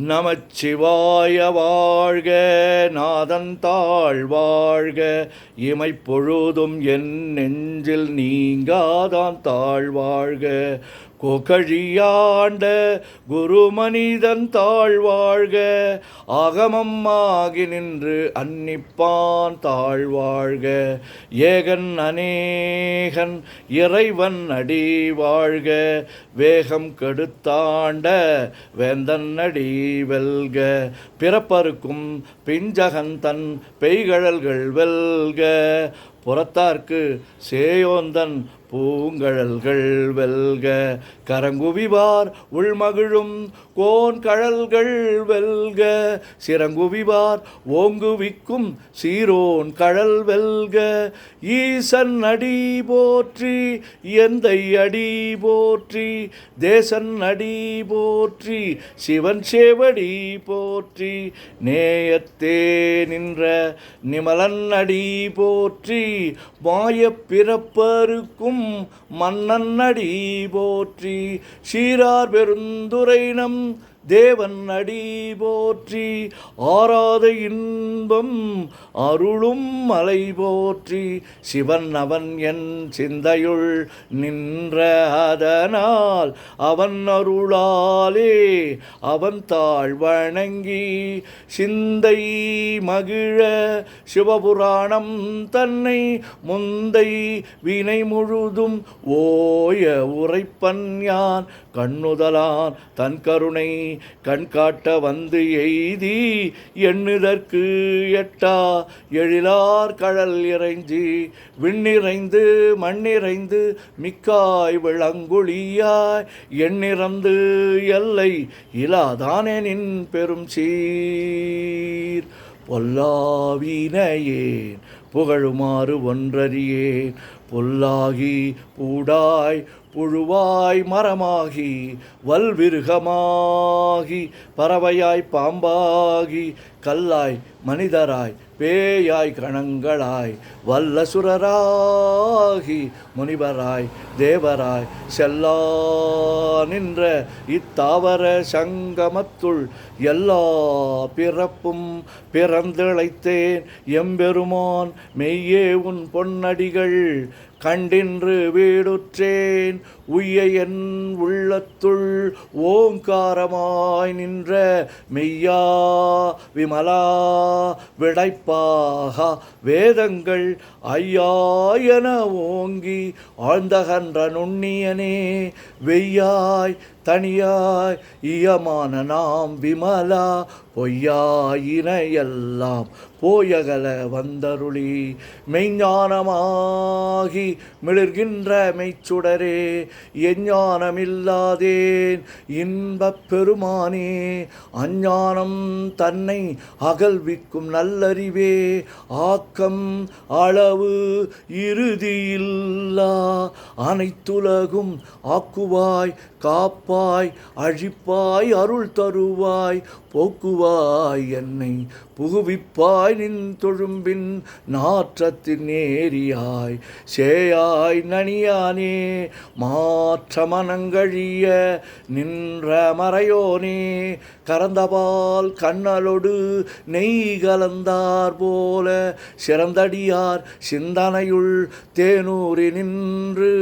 நமச்சிவாய வாழ்க, நாதன் தாழ் வாழ்க, இமைப்பொழுதும் என் நெஞ்சில் நீங்காதான் தாழ் வாழ்க. கோகழியாண்ட குருமனிதன் தாழ்வாழ்க, ஆகமம் ஆகி நின்று அன்னிப்பான் தாழ்வாழ்க. ஏகன் அநேகன் இறைவன் அடி வாழ்க, வேகம் கெடுத்தாண்ட வேந்தன் அடி வெல்க. பிறப்பருக்கும் பிஞ்சகன் தன் பெய்கழல்கள் வெல்க, புறத்தார்க்கு சேயோந்தன் பூங்கழல்கள் வெல்க. கரங்குவிவார் உள்மகிழும் கோன்கழல்கள் வெல்க, சிறங்குவிவார் ஓங்குவிக்கும் சீரோன் கழல் வெல்க. ஈசன் அடி போற்றி, எந்தை அடி போற்றி, தேசன் அடி போற்றி, சிவன் சேவடி போற்றி, நேயத்தே நின்ற நிமலன் அடி போற்றி, மாயப் பிறப்பருக்கும் மன்னன் அடி போற்றி, சீரார் பெருந்துரை நம் தேவன் அடி போற்றி, ஆராத இன்பம் அருளும் மலை போற்றி, சிவன் அவன் என் சிந்தையுள் நின்ற அதனால் அவன் அருளாலே அவன் தாழ் வணங்கி சிந்தை மகிழ சிவபுராணம் தன்னை முந்தை வினை முழுதும் ஓய உரைப்பன் யான். கண்ணுதலான் தன் கருணை கண்காட்ட வந்து எய்தி, எண்ணுதற்கு எட்டா எழிலார் கழல் இறைஞ்சி, விண்ணிறைந்து மண்ணிறைந்து மிக்காய் விளங்குழியாய், எண்ணிறந்து எல்லை இலாதானே நின் பெரும் சீர். பொல்லாவினையேன் புகழுமாறு ஒன்றறியேன், பொல்லாகி பூடாய் புழுவாய் மரமாகி வல்விருகமாகி பறவையாய் பாம்பாகி கல்லாய் மனிதராய் பேயாய் கணங்களாய் வல்லசுரராகி முனிவராய் தேவராய் செல்லா நின்ற இத்தாவர சங்கமத்துள் எல்லா பிறப்பும் பிறந்திழைத்தேன் எம்பெருமான். மெய்யே உன் பொன்னடிகள் கண்டின்று வீடுற்றேன், உய்ய என் உள்ளத்துள் ஓங்காரமாய் நின்ற மெய்யா விமலா விடைப்பாக வேதங்கள் ஐயாயன ஓங்கி ஆழ்ந்தகன்ற நுண்ணியனே. வெய்யாய் தனியாய் இயமான நாம் விமலா, பொய்யாயினையெல்லாம் போயகல வந்தருளி, மெய்ஞானமாகி மிளிர்கின்ற மெய்ச்சுடரே, எஞ்ஞானமில்லாதேன் இன்பப் பெருமானே. அஞ்ஞானம் தன்னை அகல்விக்கும் நல்லறிவே, ஆக்கம் அளவு இறுதியில்லா அனைத்துலகும் ஆக்குவாய் காப்பாய் அழிப்பாய் அருள் தருவாய், போக்குவாய் என்னை புகுவிப்பாய் நின் தொழும்பின் நாற்றத்தின் நேரியாய், சேயாய் நனியானே மாற்ற மனங்கழிய நின்ற மறையோனே. கறந்தபால் கண்ணலொடு நெய் கலந்தார் போல, சிறந்தடியார் சிந்தனையுள் தேனூரி நின்று,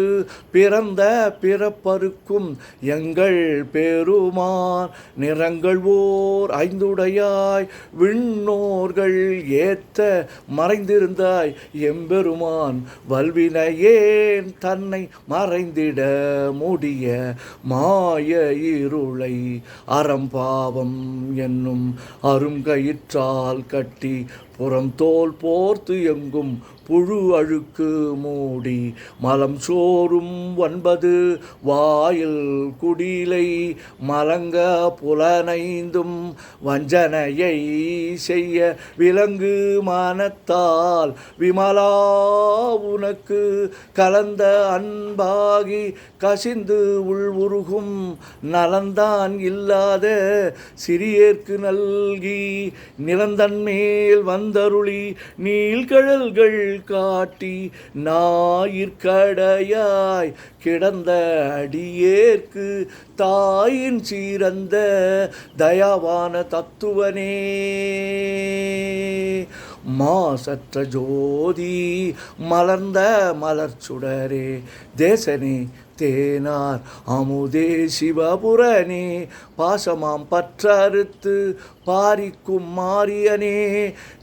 பிறந்த பிறப்பருக்கும் எங்கள் பெருமான். நிறங்கள் ஓர் ஐந்துடையாய் விண்ணோர்கள் ஏத்த மறைந்திருந்தாய் எம்பெருமான். வல்வினையேன் தன்னை மறைந்திட முடிய மாய இருளை அறம்பாவம் என்னும் அருங்கயிற்றால் கட்டி, புறம் தோல் போர்த்து எங்கும் புழு அழுக்கு மூடி, மலம் சோறும் 9 வாயில் குடிலை மலங்க புலனைந்தும் வஞ்சனையை செய்ய விலங்கு மனத்தால் விமலா உனக்கு கலந்த அன்பாகி கசிந்து உள்வுருகும் நலந்தான் இல்லாத சிறியேற்கு நல்கி, நிலந்தன் மேல் வந்து வந்தருளி நீள்கழல்கள் காட்டி ஞாயிற்கடையாய் கிடந்த அடியேற்கு தாயின் சீரந்த தயாவான தத்துவனே. மாசற்ற ஜோதி மலர்ந்த மலர்ச்சுடரே தேசனே தேனார் அமுதே சிவபுரனே பாசமாம் பற்றறுத்து பாரிக்கும் மாரியனே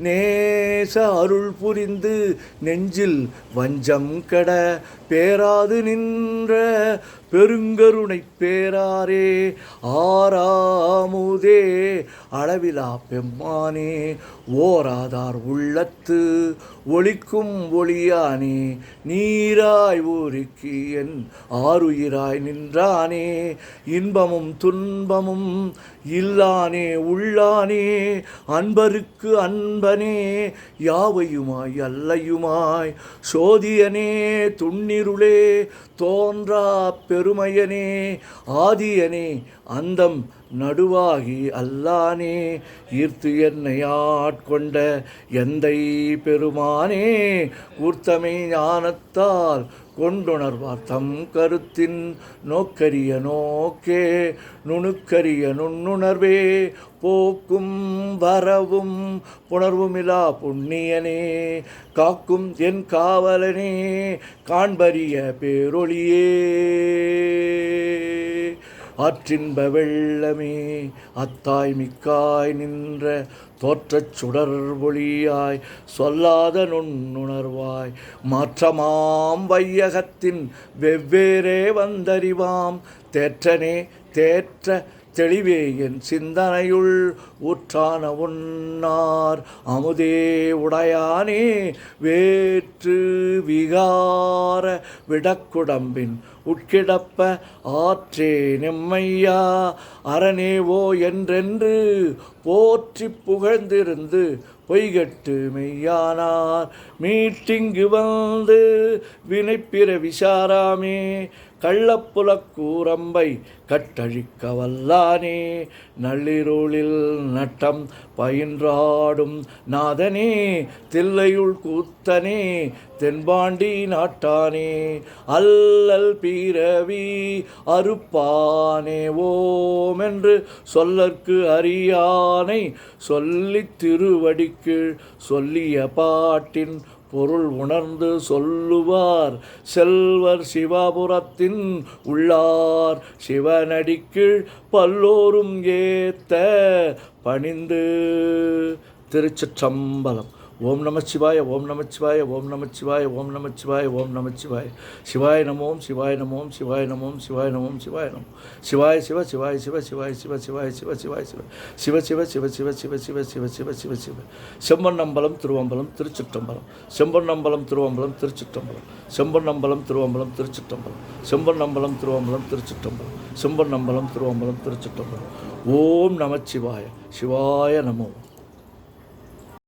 நேச அருள் புரிந்து நெஞ்சில் வஞ்சம் கெட பேராது நின்ற பெருங்கருணை பேராரே ஆறாமுதே அளவிலா பெம்மானே ஓராதார் உள்ளத்து ஒளிக்கும் ஒளியானே நீராய் ஊருக்கு என் ஆருயிராய் நின்றானே இன்பமும் துன்பமும் இல்லானே உள்ளானே அன்பருக்கு அன்பனே யாவையுமாய் அல்லையுமாய் சோதியனே துண்ணிருளே தோன்றா பெருமையனே ஆதியனே அந்தம் நடுவாகி அல்லானே ஈர்த்து என்னை ஆட்கொண்ட எந்தை பெருமானே ஊர்த்தமை ஞானத்தால் கொண்டுணர்வார் தம் கருத்தின் நோக்கரிய நோக்கே நுணுக்கரிய நுண்ணுணர்வே போக்கும் வரவும் புணர்வுமிலா புண்ணியனே காக்கும் என் காவலனே காண்பரிய பேரொளியே ஆற்றின்ப வெள்ளமே அத்தாய் மிக்காய் நின்ற தோற்றச் சுடர் ஒளியாய் சொல்லாத நுண்ணுணர்வாய் மாற்றமாம் வையகத்தின் வெவ்வேறே வந்தறிவாம் தேற்றனே தேற்ற தெளிவே என் சிந்தனையுள் ஊற்றான உன்னார் அமுதே உடையானே வேற்று விகார விடக்குடம்பின் உட்கிடப்ப ஆற்றே நெம்மையா அரணேவோ என்றென்று போற்றி புகழ்ந்திருந்து பொய்கட்டு மெய்யானார் மீட்டிங்கு வந்து வினைப்பிற விசாராமே கள்ளப்புலக்கூரம்பை கட்டழிக்க வல்லானே நள்ளிருளில் நட்டம் பயின்றாடும் நாதனே தில்லையுள் கூத்தனே தென்பாண்டி நாட்டானே அல்லல் பீரவி அறுப்பானே ஓமென்று சொல்லற்கு அறியானை சொல்லித் திருவடிக்கு சொல்லிய பாட்டின் பொருள் உணர்ந்து சொல்லுவார் செல்வர் சிவபுரத்தின் உள்ளார் சிவனடிக்கீழ் பல்லோரும் ஏத்த பணிந்து. திருச்சிற்றம்பலம். ஓம் நமச்சிவாய ஓம் நமச்சிவாய ஓம் நமச்சிவாய ஓம் நமச்சிவாய ஓம் நமச்சிவாய சிவாய நமோம் சிவாய நமோம் சிவாய நமோம் சிவாய நமோம் சிவாய நமோம் சிவாய சிவ சிவாய சிவ சிவாய சிவ சிவாய சிவ சிவாய சிவ சிவ சிவ சிவ சிவ சிவ சிவ சிவ சிவ சிவ சிவ செம்பொன்னம்பலம் திருவம்பலம் திருச்சிற்றம்பலம் செம்பொன்னம்பலம் திருவம்பலம் திருச்சிற்றம்பலம் செம்பொன்னம்பலம் திருவம்பலம் திருச்சிற்றம்பலம் செம்பொன்னம்பலம் திருவம்பலம் திருச்சிற்றம்பலம் செம்பொன்னம்பலம் திருவம்பலம் திருச்சிற்றம்பலம். ஓம் நமச்சிவாய சிவாய நமோ.